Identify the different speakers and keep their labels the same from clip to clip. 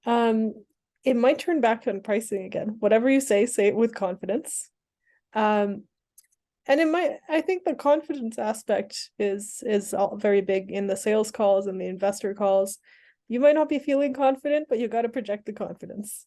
Speaker 1: Um, it might turn back on pricing again. Whatever you say it with confidence. Um, and it might, I think the confidence aspect is all very big in the sales calls and the investor calls. You might not be feeling confident, but you got to project the confidence.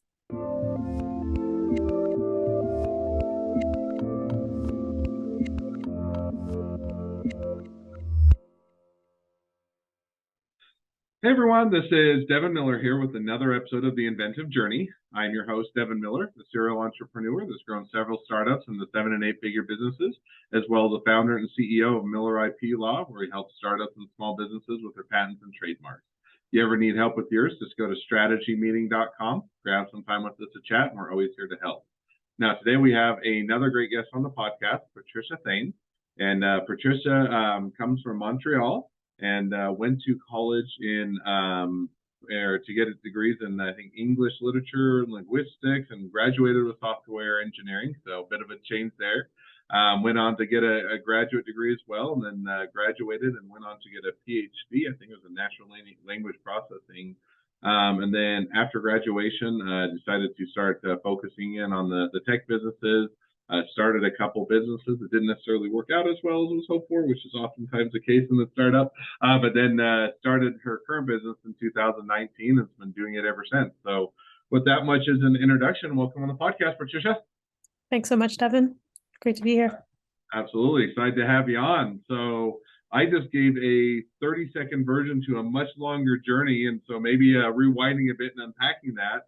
Speaker 2: Hey everyone, this is Devin Miller here with another episode of The Inventive Journey. I'm your host, Devin Miller, the serial entrepreneur that's grown several startups in the 7 and 8 figure businesses, as well as the founder and CEO of Miller IP Law, where he helps startups and small businesses with their patents and trademarks. If you ever need help with yours, just go to strategymeeting.com, grab some time with us to chat, and we're always here to help. Now, today we have another great guest on the podcast, Patricia Thaine. And Patricia comes from Montreal and went to college in or to get degrees in I think English literature and linguistics, and graduated with software engineering. So a bit of a change there. Went on to get a graduate degree as well, and then graduated and went on to get a PhD. I think it was in natural language processing. And then after graduation, decided to start focusing in on the tech businesses. Started a couple businesses that didn't necessarily work out as well as was hoped for, which is oftentimes the case in the startup. But then started her current business in 2019 and has been doing it ever since. So, with that much as an introduction, welcome on the podcast, Patricia.
Speaker 1: Thanks so much, Devin. Great to be here.
Speaker 2: Absolutely. Excited to have you on. So, I just gave a 30-second version to a much longer journey. And so, maybe rewinding a bit and unpacking that.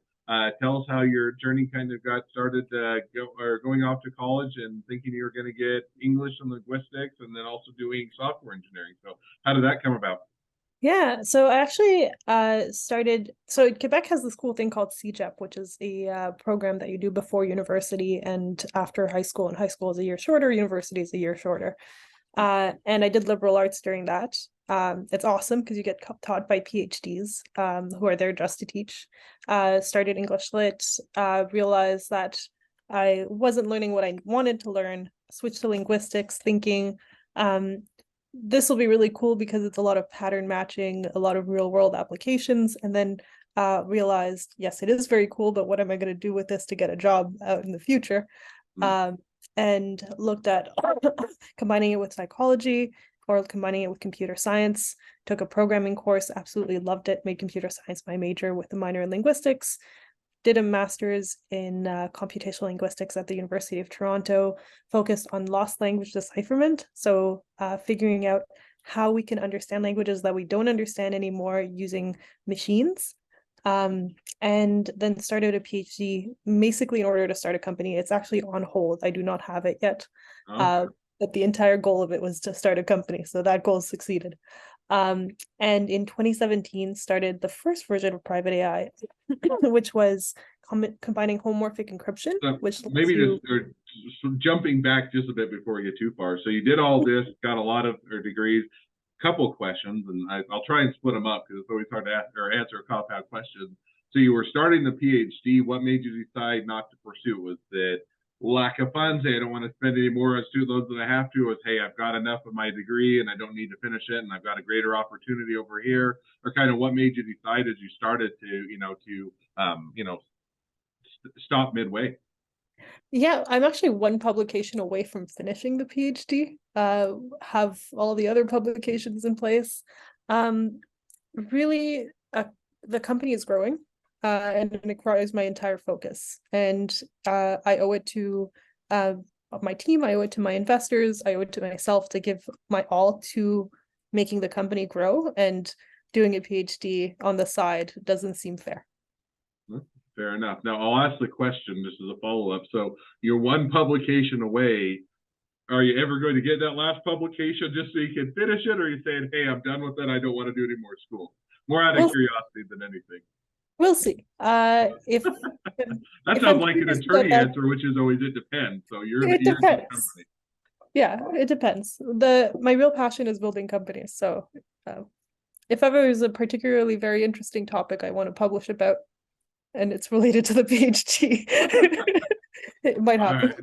Speaker 2: Tell us how your journey kind of got started going off to college and thinking you were going to get English and linguistics and then also doing software engineering. So how did that come about?
Speaker 1: Yeah, so I actually started. So Quebec has this cool thing called CEGEP, which is a program that you do before university and after high school. And high school is a year shorter, university is a year shorter. And I did liberal arts during that. It's awesome because you get taught by PhDs who are there just to teach. Started English Lit, realized that I wasn't learning what I wanted to learn, switched to linguistics, thinking this will be really cool because it's a lot of pattern matching, a lot of real world applications, and then realized, yes, it is very cool, but what am I going to do with this to get a job out in the future? Mm. And looked at combining it with psychology or combining it with computer science. Took a programming course, absolutely loved it, made computer science my major with a minor in linguistics. Did a master's in computational linguistics at the University of Toronto, focused on lost language decipherment. So figuring out how we can understand languages that we don't understand anymore using machines. And then started a PhD basically in order to start a company. It's actually on hold. I do not have it yet. Okay. But the entire goal of it was to start a company. So that goal succeeded. And in 2017 started the first version of private AI, which was combining homomorphic encryption, which
Speaker 2: maybe just jumping back just a bit before we get too far. So you did all this, got a lot of degrees, couple questions, and I'll try and split them up because it's always hard to answer a compound question. So you were starting the PhD. What made you decide not to pursue it? Was it lack of funds? Hey, I don't want to spend any more on student loans than I have to. Was, hey, I've got enough of my degree and I don't need to finish it, and I've got a greater opportunity over here? Or kind of what made you decide as you started to stop midway?
Speaker 1: Yeah, I'm actually one publication away from finishing the PhD. Have all the other publications in place. Really, the company is growing, and it requires my entire focus. And I owe it to my team, I owe it to my investors, I owe it to myself to give my all to making the company grow. And doing a PhD on the side doesn't seem fair.
Speaker 2: Fair enough. Now, I'll ask the question just as a follow-up. So you're one publication away. Are you ever going to get that last publication just so you can finish it? Or are you saying, hey, I'm done with it, I don't want to do any more school? More out of curiosity than anything.
Speaker 1: We'll see. If
Speaker 2: that sounds like an attorney answer, which is always it depends. So you're the company.
Speaker 1: Yeah, it depends. My real passion is building companies. So if ever there's a particularly very interesting topic I want to publish about, and it's related to the PhD, it might happen.
Speaker 2: Right.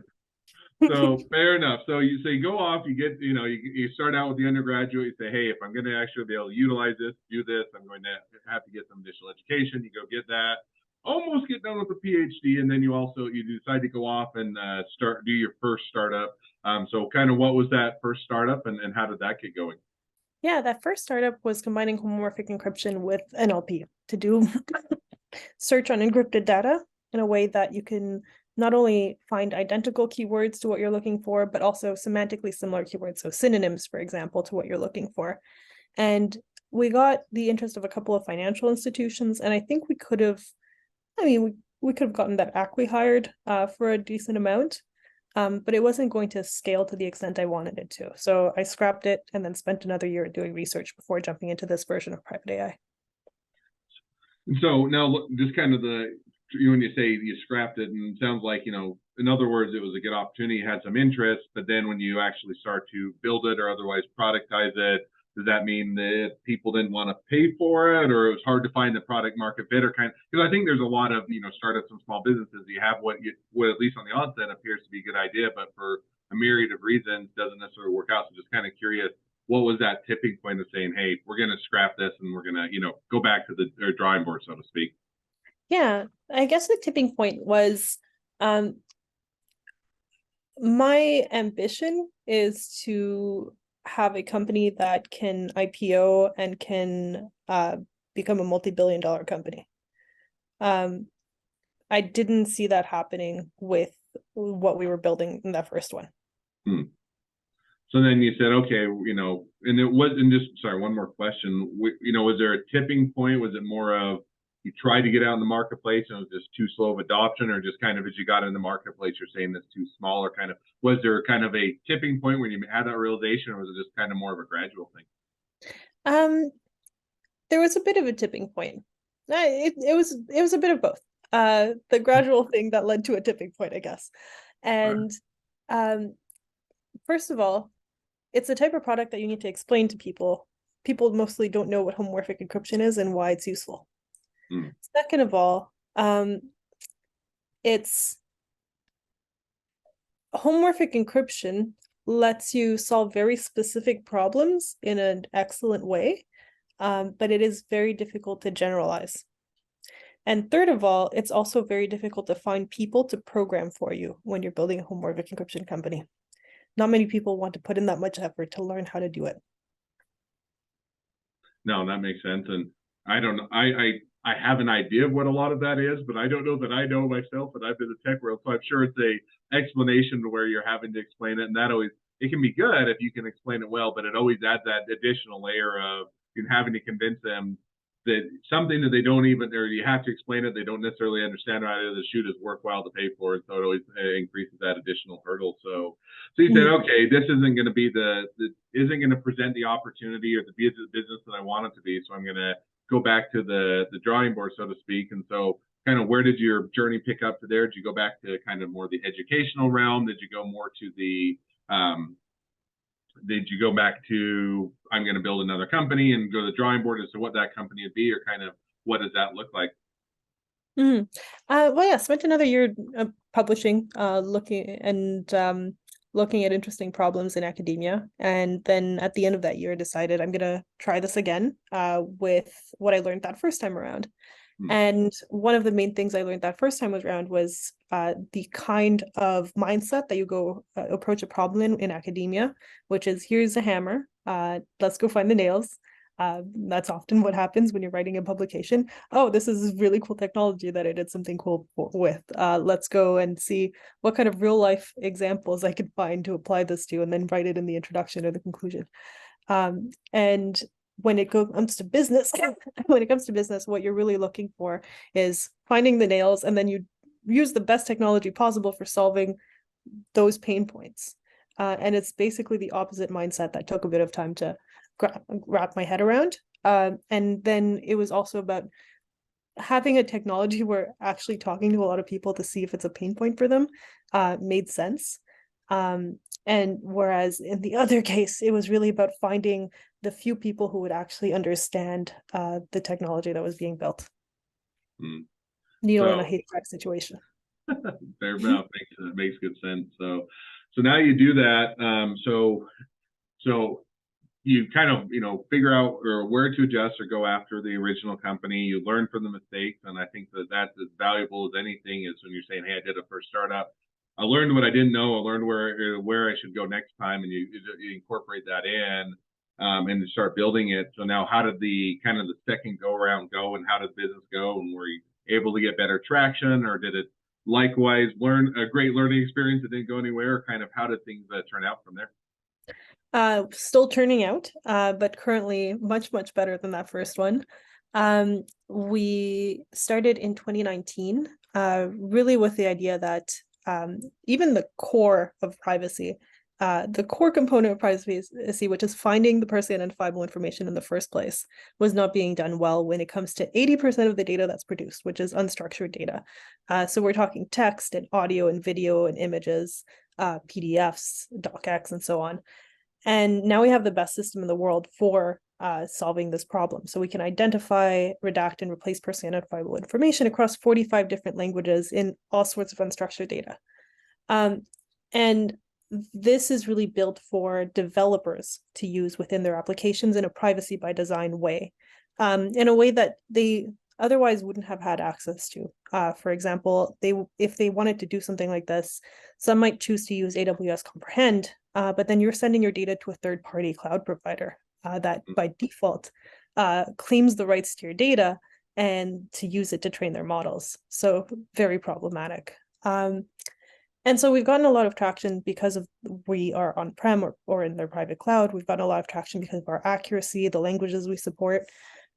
Speaker 2: So fair enough. So you go off, you get, you start out with the undergraduate, you say, hey, if I'm going to actually be able to utilize this, do this, I'm going to have to get some additional education. You go get that. almost get done with the PhD, and then you decide to go off and do your first startup. So kind of what was that first startup, and how did that get going?
Speaker 1: Yeah, that first startup was combining homomorphic encryption with NLP to do search on encrypted data in a way that you can not only find identical keywords to what you're looking for, but also semantically similar keywords. So synonyms, for example, to what you're looking for. And we got the interest of a couple of financial institutions, and I think we could have, we could have gotten that acqui-hired for a decent amount, but it wasn't going to scale to the extent I wanted it to. So I scrapped it and then spent another year doing research before jumping into this version of private AI.
Speaker 2: And so now, just kind of when you say you scrapped it, and it sounds like, in other words, it was a good opportunity, had some interest, but then when you actually start to build it or otherwise productize it, does that mean that people didn't want to pay for it, or it was hard to find the product market fit, or because I think there's a lot of, startups and small businesses, you have what at least on the onset appears to be a good idea, but for a myriad of reasons doesn't necessarily work out. So just kind of curious, what was that tipping point of saying, hey, we're going to scrap this and we're going to, go back to the drawing board, so to speak?
Speaker 1: Yeah, I guess the tipping point was my ambition is to have a company that can IPO and can become a multi-billion-dollar company. I didn't see that happening with what we were building in that first one.
Speaker 2: So then you said, okay, and it wasn't just, sorry, one more question. Was there a tipping point? Was it more of you tried to get out in the marketplace and it was just too slow of adoption, or just kind of as you got in the marketplace, you're saying that's too small, or kind of, was there kind of a tipping point where you had that realization, or was it just kind of more of a gradual thing?
Speaker 1: There was a bit of a tipping point. It was a bit of both. The gradual thing that led to a tipping point, I guess. And first of all, it's a type of product that you need to explain to people. People mostly don't know what homomorphic encryption is and why it's useful. Second of all, it's homomorphic encryption lets you solve very specific problems in an excellent way, but it is very difficult to generalize. And third of all, it's also very difficult to find people to program for you when you're building a homomorphic encryption company. Not many people want to put in that much effort to learn how to do it.
Speaker 2: No, that makes sense. And I don't know. I have an idea of what a lot of that is, but I don't know that I know myself, and I've been in the tech world. So I'm sure it's a explanation to where you're having to explain it. And that always, it can be good if you can explain it well, but it always adds that additional layer of having to convince them that something that they don't even, or you have to explain it, they don't necessarily understand, or either the shoot is worthwhile to pay for it. So it always increases that additional hurdle. So you said, okay, this isn't going to be isn't going to present the opportunity or the business that I want it to be. So I'm going to go back to the drawing board, so to speak. And so kind of, where did your journey pick up to there? Did you go back to kind of more the educational realm? Did you go more to did you go back to, I'm going to build another company, and go to the drawing board as to what that company would be, or kind of what does that look like?
Speaker 1: Well, yeah, spent another year publishing, looking at interesting problems in academia. And then at the end of that year, decided I'm going to try this again with what I learned that first time around. And one of the main things I learned that first time around was the kind of mindset that you go approach a problem in academia, which is, here's a hammer, let's go find the nails. That's often what happens when you're writing a publication. Oh, this is really cool technology that I did something cool with. Let's go and see what kind of real life examples I could find to apply this to, and then write it in the introduction or the conclusion. And when it comes to business, what you're really looking for is finding the nails, and then you use the best technology possible for solving those pain points. And it's basically the opposite mindset that took a bit of time to wrap my head around. And then it was also about having a technology where actually talking to a lot of people to see if it's a pain point for them made sense. And whereas in the other case, it was really about finding the few people who would actually understand the technology that was being built. Needle in a haystack situation.
Speaker 2: Fair enough. Makes good sense. So now you do that. So you kind of, figure out or where to adjust or go after the original company. You learn from the mistakes. And I think that that's as valuable as anything is when you're saying, hey, I did a first startup. I learned what I didn't know. I learned where I should go next time. And you incorporate that in and you start building it. So now how did the kind of the second go around go, and how did business go? And were you able to get better traction, or did it likewise learn a great learning experience that didn't go anywhere? Or kind of how did things turn out from there?
Speaker 1: Still turning out, but currently much, much better than that first one. We started in 2019, really with the idea that even the core of privacy, the core component of privacy, which is finding the personally identifiable information in the first place, was not being done well when it comes to 80% of the data that's produced, which is unstructured data. So we're talking text and audio and video and images, PDFs, docx, and so on. And now we have the best system in the world for solving this problem. So we can identify, redact, and replace personally identifiable information across 45 different languages in all sorts of unstructured data. And this is really built for developers to use within their applications in a privacy by design way, in a way that they otherwise wouldn't have had access to. For example, if they wanted to do something like this, some might choose to use AWS Comprehend, but then you're sending your data to a third-party cloud provider that by default claims the rights to your data and to use it to train their models. So very problematic. And so we've gotten a lot of traction because of we are on-prem or in their private cloud. We've gotten a lot of traction because of our accuracy, the languages we support.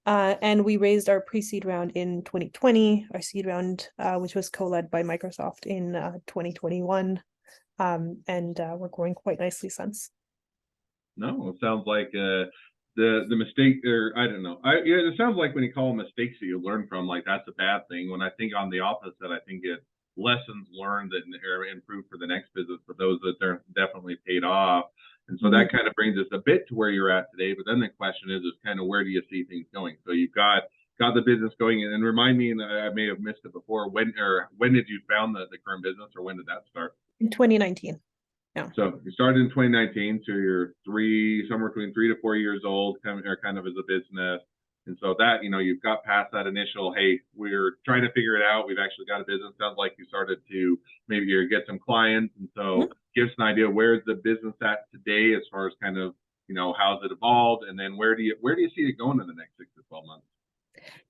Speaker 1: And we raised our pre-seed round in 2020, our seed round, which was co-led by Microsoft in 2021. And we're growing quite nicely since.
Speaker 2: No, it sounds like the mistake, or I don't know. It sounds like when you call them mistakes that you learn from, like that's a bad thing. When I think on the opposite, I think it lessons learned that are improved for the next business, but those that are definitely paid off. And so that kind of brings us a bit to where you're at today. But then the question is kind of where do you see things going? So you've got the business going, and remind me, and I may have missed it before. When did you found the current business, or when did that start?
Speaker 1: In 2019. Yeah.
Speaker 2: So you started in 2019, so you're somewhere between 3 to 4 years old, kind of as a business. And so that, you've got past that initial, hey, we're trying to figure it out. We've actually got a business. Sounds like you started to maybe get some clients. And so give us an idea, where's the business at today as far as kind of, how's it evolved? And then where do you see it going in the next 6 to 12 months?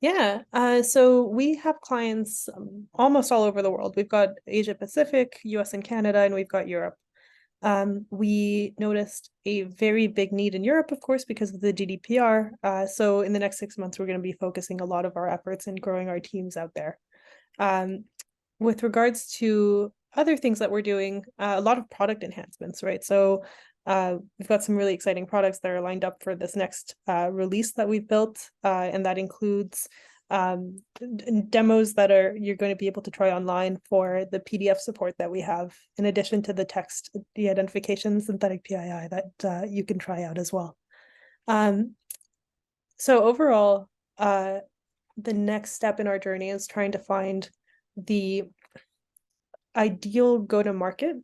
Speaker 1: Yeah, so we have clients almost all over the world. We've got Asia Pacific, US and Canada, and we've got Europe. We noticed a very big need in Europe, of course, because of the GDPR. So in the next 6 months, we're going to be focusing a lot of our efforts in growing our teams out there. With regards to other things that we're doing, a lot of product enhancements, right? So we've got some really exciting products that are lined up for this next release that we've built, and that includes demos that you're going to be able to try online for the PDF support that we have, in addition to the text de-identification synthetic PII that you can try out as well. So overall, the next step in our journey is trying to find the ideal go-to-market.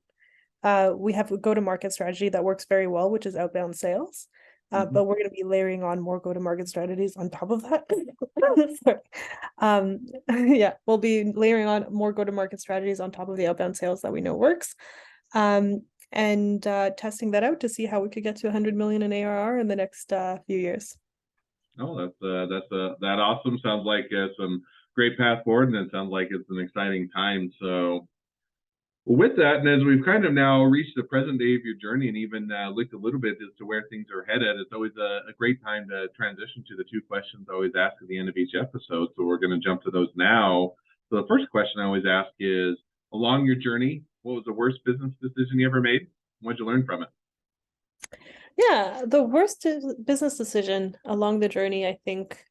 Speaker 1: We have a go-to-market strategy that works very well, which is outbound sales. But we're going to be layering on more go-to-market strategies on top of that. Sorry. Yeah, we'll be layering on more go-to-market strategies on top of the outbound sales that we know works, and testing that out to see how we could get to 100 million in ARR in the next few years.
Speaker 2: Oh, that's awesome. Sounds like some great path forward, and it sounds like it's an exciting time. So with that, and as we've kind of now reached the present day of your journey and even looked a little bit as to where things are headed, it's always a great time to transition to the 2 questions I always ask at the end of each episode. So we're going to jump to those now. So the first question I always ask is, along your journey, what was the worst business decision you ever made? What did you learn from it?
Speaker 1: Yeah, the worst business decision along the journey, I think,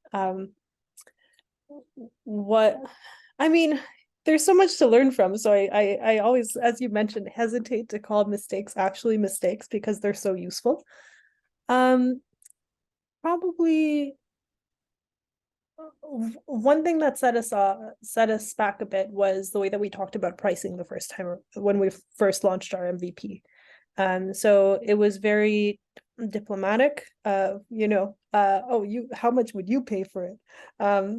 Speaker 1: there's so much to learn from. So I always, as you mentioned, hesitate to call mistakes actually mistakes because they're so useful. Probably one thing that set us back a bit was the way that we talked about pricing the first time when we first launched our MVP. So it was very diplomatic. How much would you pay for it?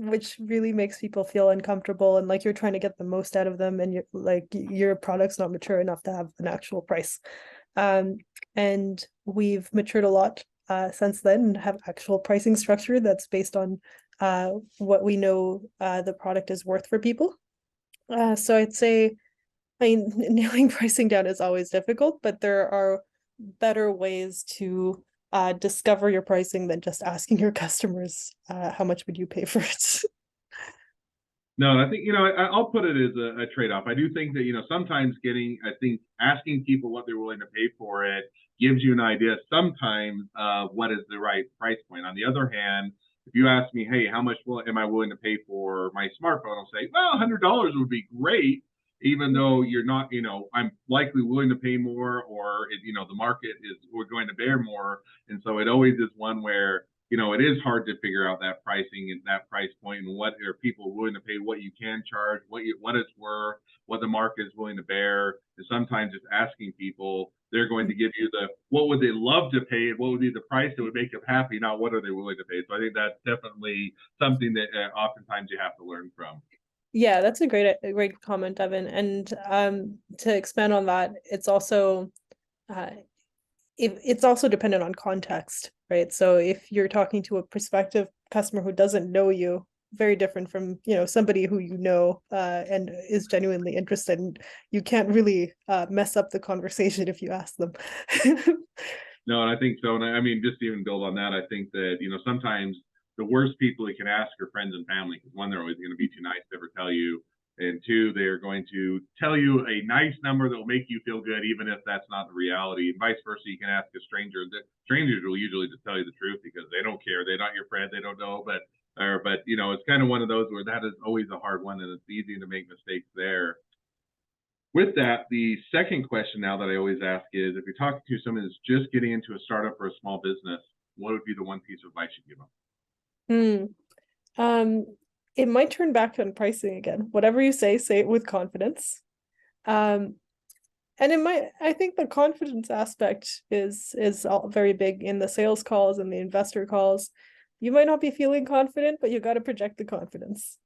Speaker 1: Which really makes people feel uncomfortable and like you're trying to get the most out of them, and you're like your product's not mature enough to have an actual price. And we've matured a lot since then and have actual pricing structure that's based on what we know the product is worth for people. So I'd say, I mean, nailing pricing down is always difficult, but there are better ways to discover your pricing than just asking your customers how much would you pay for it.
Speaker 2: No, I think, I'll put it as a trade-off. I do think that, sometimes asking people what they're willing to pay for it gives you an idea sometimes what is the right price point. On the other hand, if you ask me, hey, how much am I willing to pay for my smartphone? I'll say, well, $100 would be great, even though you're not, I'm likely willing to pay more, or, the market we're going to bear more. And so it always is one where, it is hard to figure out that pricing and that price point and what are people willing to pay, what you can charge, what it's worth, what the market is willing to bear. And sometimes just asking people, they're going to give you what would they love to pay and what would be the price that would make them happy, not what are they willing to pay. So I think that's definitely something that oftentimes you have to learn from.
Speaker 1: Yeah, that's a great comment, Evan. And to expand on that, it's also it's also dependent on context, right? So if you're talking to a prospective customer who doesn't know you, very different from somebody who and is genuinely interested, and you can't really mess up the conversation if you ask them.
Speaker 2: No, and I think so. And I mean, just to even build on that, I think that, sometimes the worst people you can ask are friends and family, because one, they're always going to be too nice to ever tell you. And two, they're going to tell you a nice number that will make you feel good, even if that's not the reality. And vice versa, you can ask a stranger. Strangers will usually just tell you the truth because they don't care. They're not your friend. They don't know. But it's kind of one of those where that is always a hard one, and it's easy to make mistakes there. With that, the second question now that I always ask is, if you're talking to someone who's just getting into a startup or a small business, what would be the one piece of advice you'd give them?
Speaker 1: It might turn back on pricing again. Whatever you say it with confidence. And I think the confidence aspect is all very big in the sales calls and the investor calls. You might not be feeling confident, but you got to project the confidence.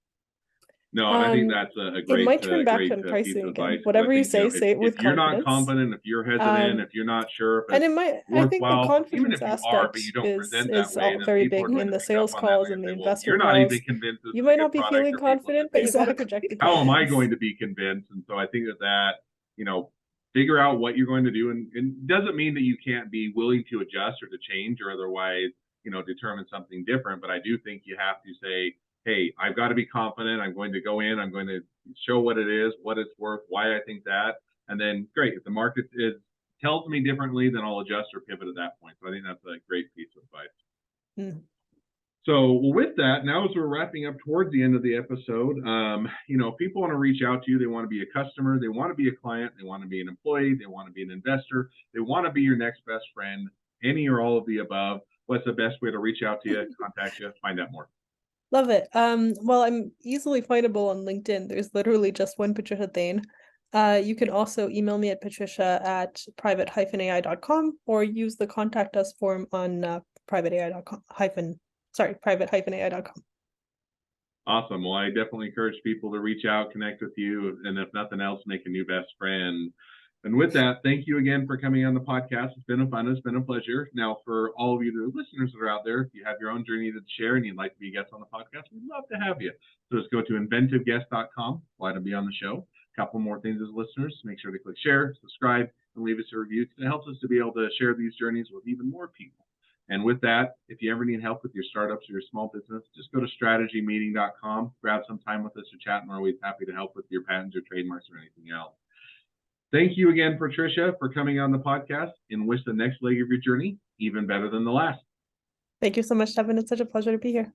Speaker 2: No, and I think that's a great,
Speaker 1: it might turn back on pricing again. Whatever you say it with confidence.
Speaker 2: If you're not confident, if you're hesitant, if you're not sure if it's
Speaker 1: I think the confidence
Speaker 2: even if you are, but you don't present that way, then
Speaker 1: very
Speaker 2: people
Speaker 1: big
Speaker 2: are going
Speaker 1: in
Speaker 2: to
Speaker 1: the
Speaker 2: pick up
Speaker 1: sales
Speaker 2: on that
Speaker 1: calls
Speaker 2: way
Speaker 1: and the
Speaker 2: say, well,
Speaker 1: investor
Speaker 2: you're not
Speaker 1: calls.
Speaker 2: even convinced this
Speaker 1: You
Speaker 2: is a
Speaker 1: might
Speaker 2: good
Speaker 1: not be
Speaker 2: product,
Speaker 1: feeling
Speaker 2: or people
Speaker 1: confident,
Speaker 2: just
Speaker 1: but
Speaker 2: say,
Speaker 1: you got to project the
Speaker 2: how am I
Speaker 1: confidence.
Speaker 2: going to be convinced? And so I think that figure out what you're going to do, and doesn't mean that you can't be willing to adjust or to change or otherwise, determine something different. But I do think you have to say, hey, I've got to be confident. I'm going to go in. I'm going to show what it is, what it's worth, why I think that. And then, great, if the market tells me differently, then I'll adjust or pivot at that point. So I think that's a great piece of advice.
Speaker 1: Mm.
Speaker 2: So with that, now as we're wrapping up towards the end of the episode, if people want to reach out to you, they want to be a customer, they want to be a client, they want to be an employee, they want to be an investor, they want to be your next best friend, any or all of the above, what's the best way to reach out to you, contact you, find out more?
Speaker 1: Love it. Well, I'm easily findable on LinkedIn. There's literally just one Patricia Thaine. You can also email me at patricia@private-ai.com or use the contact us form on private-ai.com private-ai.com.
Speaker 2: Awesome. Well, I definitely encourage people to reach out, connect with you, and if nothing else, make a new best friend. And with that, thank you again for coming on the podcast. It's been fun. It's been a pleasure. Now, for all of you, the listeners that are out there, if you have your own journey to share and you'd like to be a guest on the podcast, we'd love to have you. So just go to inventiveguest.com, apply to be on the show. A couple more things as listeners. Make sure to click share, subscribe, and leave us a review. It helps us to be able to share these journeys with even more people. And with that, if you ever need help with your startups or your small business, just go to strategymeeting.com, grab some time with us to chat, and we're always happy to help with your patents or trademarks or anything else. Thank you again, Patricia, for coming on the podcast, and wish the next leg of your journey even better than the last.
Speaker 1: Thank you so much, Devin. It's such a pleasure to be here.